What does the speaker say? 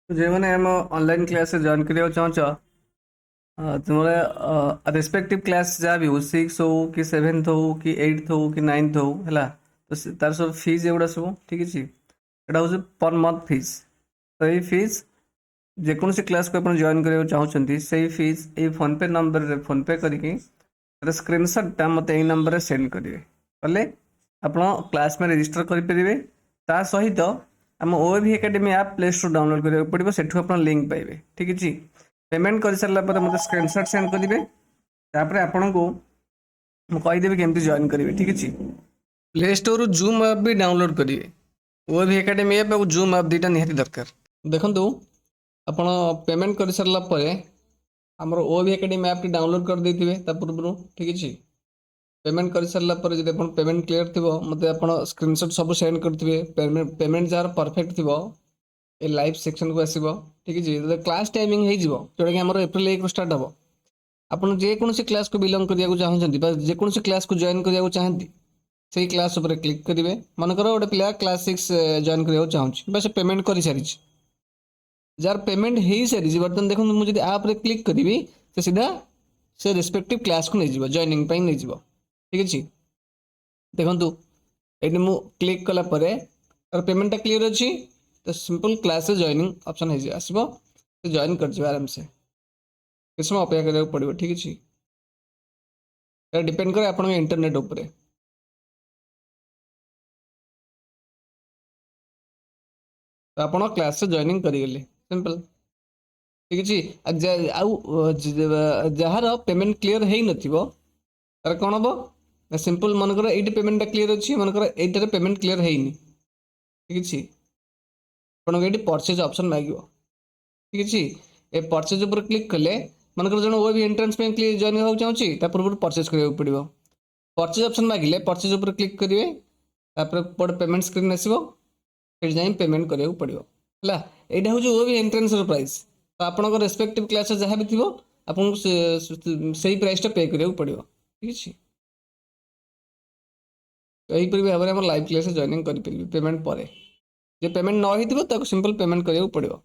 जो मैंने आम ऑनलाइन क्लास जॉइन करा चाहछ तुम्हारे रेस्पेक्टिव क्लास जहाँ भी हो 6 हो कि 7th हो कि 8th हो कि 9th हो है तो तार सब फीस एगुड़ा सब ठीक अच्छे एटा हूँ पर मंथ फीस तो ये फीस जेकोसी क्लास को आप जॉइन करा चाहते से फीस ये फोन पे नंबर फोन पे करके स्क्रीनशॉटा मत यही नंबर में सेंड करेंगे कले आप क्लास में रजिस्टर करेंगे ता सहित आम OAV academy app play store download करा पड़ो से लिंक पाइबे ठीक अच्छे पेमेंट कर सारा मतलब स्क्रीनशॉट सेंड करेंगे तापर आपन को कहीदेवी केमती जॉइन करेंगे ठीक अच्छे प्ले स्टोर जूम ऐप भी डाउनलोड करेंगे ओएवी एकेडमी ऐप और जूम ऐप दुईटा निहाती दरकार देखो आपण पेमेंट कर सारा आमर ओएवी एकेडमी ऐप डाउनलोड कर देते पूर्व ठीक अच्छे पेमेंट कर सारा जब आप पेमेंट क्लियर थी मत आप स्क्रीनशॉट सब सेंड करेंगे पेमेंट जार परफेक्ट थी ये लाइव सेक्शन को आसो ठीक है क्लास टाइमिंग हो जोटा कि आम एप्रिल 1 स्टार्ट हम आपड़ जेकोसी क्लास को बिलंग करने चाहते जेकोसी क्लास को जॉइन करने चाहती से क्लास उपर क्लिक करेंगे मनकर गोटे पिला क्लास 6 जॉइन करने चाहूँगी बस पेमेंट कर सारी जार पेमेंट हो सारी बर्तमान देखो मुझे आप क्लिक करी तो सीधा से रेस्पेक्टिव क्लास को नहीं जॉइनिंग नहीं ठीक अच्छे देखु ये मु क्लिक कला पेमेंटा क्लीयर अच्छी तो सिंपल क्लास जॉइनिंग ऑप्शन आसो जॉइन कर आराम से किस समय अपेक्षा करा पड़ो ठीक अच्छे डिपेंड करे आप इंटरनेट उपरे तो आप क्लास जॉइनिंग करेंगे सिंपल ठीक अच्छे जार पेमेंट क्लीयर हो नार कौन हम सिंपल मनकर ये पेमेंटा क्लीयर अच्छी मनकर ये पेमेंट क्लीयर होनी ठीक अच्छे आपको ये परचेज ऑप्शन मांग ठीक अच्छे ये परचेज उपर क्लिक कले मनकर जो वो भी एंट्रेंस में जॉइन होगा चाहिए पूर्व परचेज करा पड़ो परचेज ऑप्शन मांगे परचेज उपर क्लिक करेंगे पड़े पेमेंट स्क्रीन आसो जाए पेमेंट करा पड़ो है यहाँ हूँ वो भी एंट्रेंस प्राइस तो आपंकर रेस्पेक्टिव क्लास जहाँ भी थी आपको से प्राइसटा पे करा पड़ो ठीक अच्छे तो यहीपरि भाव में लाइव क्लास जॉइनिंग करेंगे पेमेंट पर जे पेमेंट न हो सिंपल पेमेंट करा पड़ो।